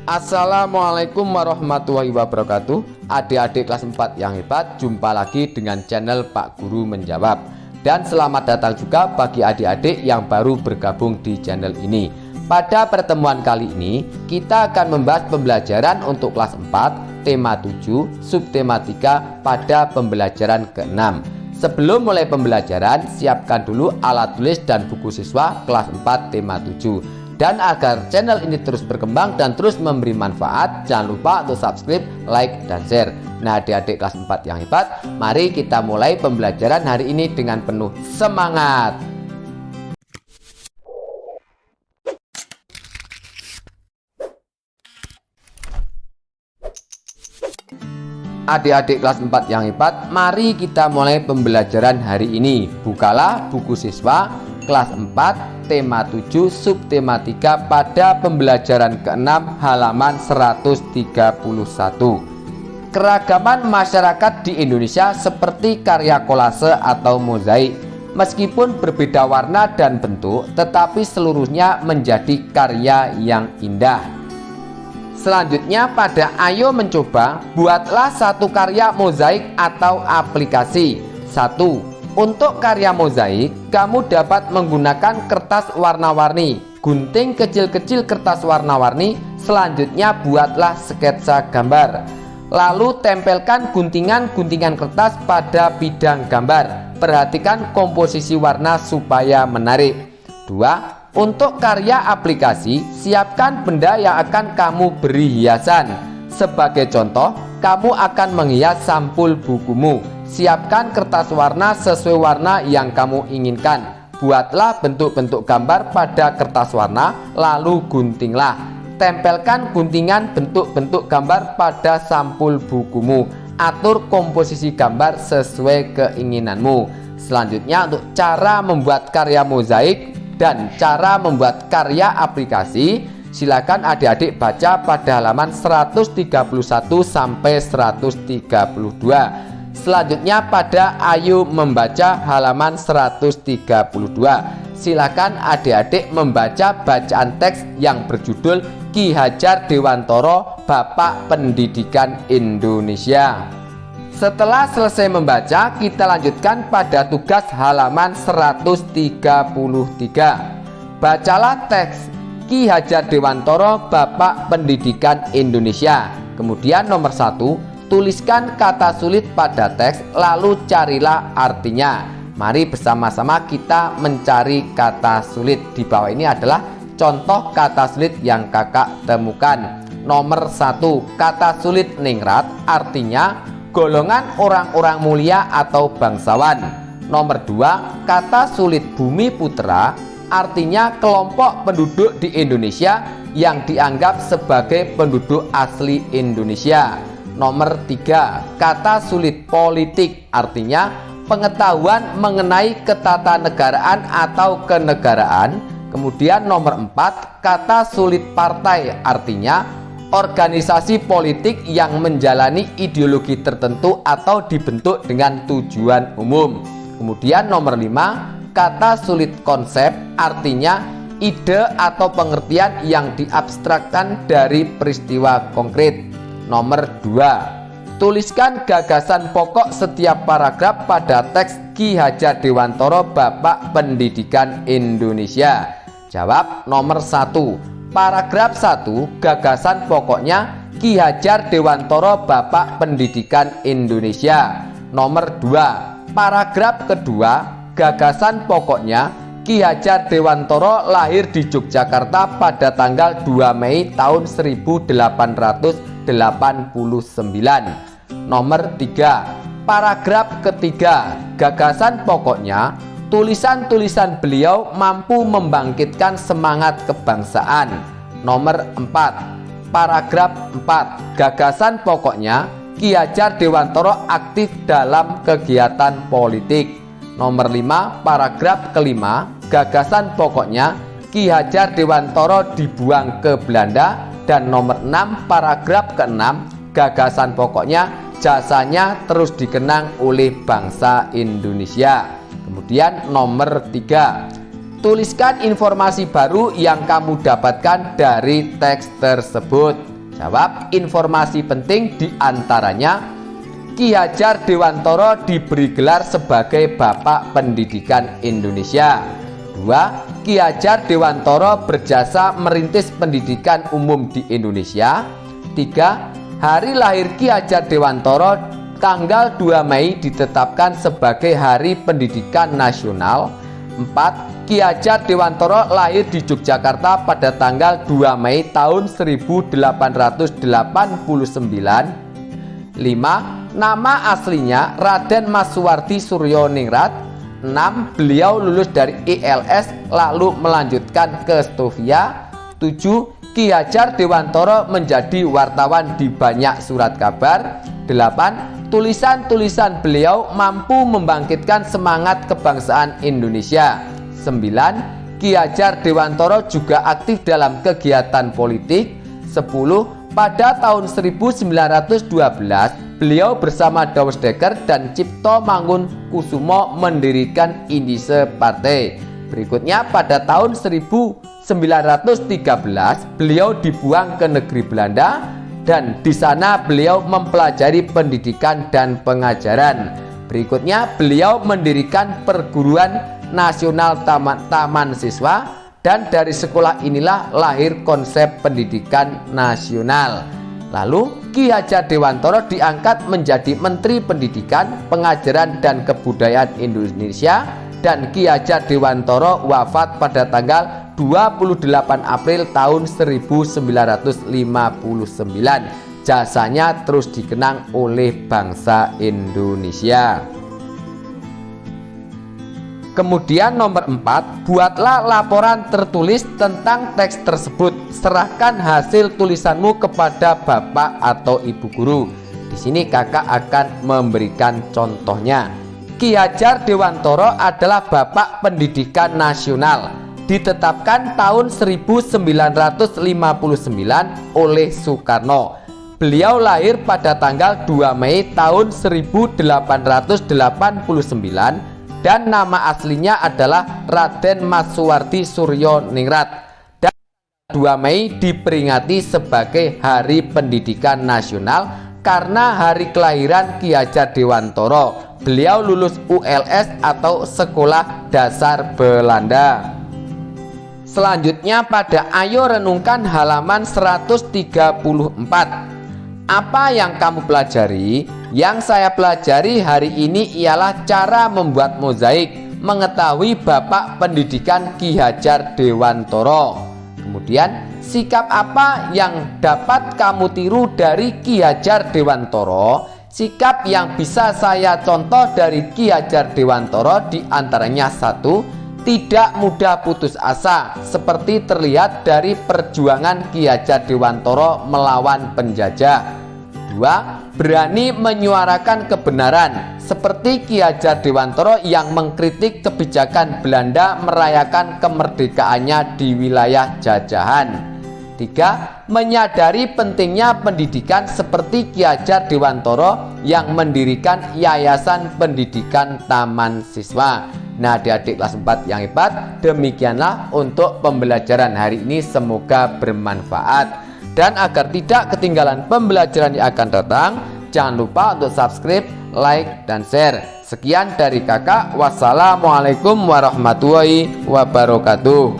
Assalamualaikum warahmatullahi wabarakatuh. Adik-adik kelas 4 yang hebat, jumpa lagi dengan channel Pak Guru Menjawab. Dan selamat datang juga bagi adik-adik yang baru bergabung di channel ini. Pada pertemuan kali ini, kita akan membahas pembelajaran untuk kelas 4, tema 7, subtema 3 pada pembelajaran ke-6. Sebelum mulai pembelajaran, siapkan dulu alat tulis dan buku siswa kelas 4 tema 7. Dan agar channel ini terus berkembang dan terus memberi manfaat, jangan lupa untuk subscribe, like, dan share. Nah, adik-adik kelas 4 yang hebat, mari kita mulai pembelajaran hari ini dengan penuh semangat. Adik-adik kelas 4 yang hebat, mari kita mulai pembelajaran hari ini. Bukalah buku siswa kelas 4 tema 7 subtema 3 pada pembelajaran ke-6 halaman 131. Keragaman masyarakat di Indonesia seperti karya kolase atau mozaik. Meskipun berbeda warna dan bentuk, tetapi seluruhnya menjadi karya yang indah. Selanjutnya pada ayo mencoba, buatlah satu karya mozaik atau aplikasi. 1. Untuk karya mozaik, kamu dapat menggunakan kertas warna-warni. Gunting kecil-kecil kertas warna-warni. Selanjutnya buatlah sketsa gambar. Lalu tempelkan guntingan-guntingan kertas pada bidang gambar. Perhatikan komposisi warna supaya menarik. 2. Untuk karya aplikasi, siapkan benda yang akan kamu beri hiasan. Sebagai contoh, kamu akan menghias sampul bukumu. Siapkan kertas warna sesuai warna yang kamu inginkan. Buatlah bentuk-bentuk gambar pada kertas warna, lalu guntinglah. Tempelkan guntingan bentuk-bentuk gambar pada sampul bukumu. Atur komposisi gambar sesuai keinginanmu. Selanjutnya untuk cara membuat karya mozaik dan cara membuat karya aplikasi, silakan adik-adik baca pada halaman 131 sampai 132. Selanjutnya pada ayo membaca halaman 132. Silakan adik-adik membaca bacaan teks yang berjudul Ki Hajar Dewantoro, Bapak Pendidikan Indonesia. Setelah selesai membaca, kita lanjutkan pada tugas halaman 133. Bacalah teks Ki Hajar Dewantoro, Bapak Pendidikan Indonesia. Kemudian nomor 1, tuliskan kata sulit pada teks, lalu carilah artinya. Mari bersama-sama kita mencari kata sulit. Di bawah ini adalah contoh kata sulit yang kakak temukan. Nomor 1, kata sulit ningrat, artinya golongan orang-orang mulia atau bangsawan. Nomor 2, kata sulit bumi putra, artinya kelompok penduduk di Indonesia yang dianggap sebagai penduduk asli Indonesia. Nomor 3, kata sulit politik, artinya pengetahuan mengenai ketatanegaraan atau kenegaraan. Kemudian nomor 4, kata sulit partai, artinya organisasi politik yang menjalani ideologi tertentu atau dibentuk dengan tujuan umum. Kemudian nomor 5, kata sulit konsep, artinya ide atau pengertian yang diabstrakkan dari peristiwa konkret. Nomor 2, tuliskan gagasan pokok setiap paragraf pada teks Ki Hajar Dewantoro, Bapak Pendidikan Indonesia. Jawab nomor 1. Paragraf 1, gagasan pokoknya Ki Hajar Dewantoro, Bapak Pendidikan Indonesia. Nomor 2, paragraf kedua, gagasan pokoknya Ki Hajar Dewantoro lahir di Yogyakarta pada tanggal 2 Mei tahun 1889. Nomor 3, paragraf ketiga, gagasan pokoknya tulisan-tulisan beliau mampu membangkitkan semangat kebangsaan. Nomor 4, paragraf 4, gagasan pokoknya Ki Hajar Dewantoro aktif dalam kegiatan politik. Nomor 5, paragraf kelima, gagasan pokoknya Ki Hajar Dewantoro dibuang ke Belanda. Dan nomor 6, paragraf ke-6, gagasan pokoknya jasanya terus dikenang oleh bangsa Indonesia. Kemudian nomor 3, tuliskan informasi baru yang kamu dapatkan dari teks tersebut. Jawab. Informasi penting diantaranya Ki Hajar Dewantara diberi gelar sebagai Bapak Pendidikan Indonesia. 2. Ki Hajar Dewantara berjasa merintis pendidikan umum di Indonesia. 3. Hari lahir Ki Hajar Dewantara tanggal 2 Mei ditetapkan sebagai Hari Pendidikan Nasional. 4. Ki Hajar Dewantara lahir di Yogyakarta pada tanggal 2 Mei tahun 1889. 5. Nama aslinya Raden Mas Suwardi Suryoningrat. 6. Beliau lulus dari ILS lalu melanjutkan ke Stovia. 7. Ki Hajar Dewantara menjadi wartawan di banyak surat kabar. 8. Tulisan-tulisan beliau mampu membangkitkan semangat kebangsaan Indonesia. 9. Ki Hajar Dewantara juga aktif dalam kegiatan politik. 10. Pada tahun 1912 beliau bersama Dawes Dekker dan Cipto Mangunkusumo mendirikan Indise Partai. Berikutnya pada tahun 1913 beliau dibuang ke negeri Belanda dan di sana beliau mempelajari pendidikan dan pengajaran. Berikutnya beliau mendirikan Perguruan Nasional Taman Siswa, dan dari sekolah inilah lahir konsep pendidikan nasional. Lalu Ki Hajar Dewantara diangkat menjadi Menteri Pendidikan, Pengajaran dan Kebudayaan Indonesia, dan Ki Hajar Dewantara wafat pada tanggal 28 April tahun 1959. Jasanya terus dikenang oleh bangsa Indonesia. Kemudian nomor 4, buatlah laporan tertulis tentang teks tersebut. Serahkan hasil tulisanmu kepada bapak atau ibu guru. Di sini kakak akan memberikan contohnya. Ki Hajar Dewantara adalah Bapak Pendidikan Nasional. Ditetapkan tahun 1959 oleh Soekarno. Beliau lahir pada tanggal 2 Mei tahun 1889 dan nama aslinya adalah Raden Mas Suwardi Suryoningrat. Dan 2 Mei diperingati sebagai Hari Pendidikan Nasional karena hari kelahiran Ki Hajar Dewantara. Beliau lulus ULS atau Sekolah Dasar Belanda. Selanjutnya pada Ayo Renungkan halaman 134. Apa yang kamu pelajari? Yang saya pelajari hari ini ialah cara membuat mozaik, mengetahui Bapak Pendidikan Ki Hajar Dewantara. Kemudian, sikap apa yang dapat kamu tiru dari Ki Hajar Dewantara? Sikap yang bisa saya contoh dari Ki Hajar Dewantara diantaranya: 1. Tidak mudah putus asa, seperti terlihat dari perjuangan Ki Hajar Dewantara melawan penjajah. 2. Berani menyuarakan kebenaran, seperti Ki Hajar Dewantara yang mengkritik kebijakan Belanda merayakan kemerdekaannya di wilayah jajahan. 3. Menyadari pentingnya pendidikan, seperti Ki Hajar Dewantara yang mendirikan Yayasan Pendidikan Taman Siswa. Nah, adik-adik kelas 4 yang hebat, demikianlah untuk pembelajaran hari ini, semoga bermanfaat. Dan agar tidak ketinggalan pembelajaran yang akan datang, jangan lupa untuk subscribe, like, dan share. Sekian dari kakak, wassalamualaikum warahmatullahi wabarakatuh.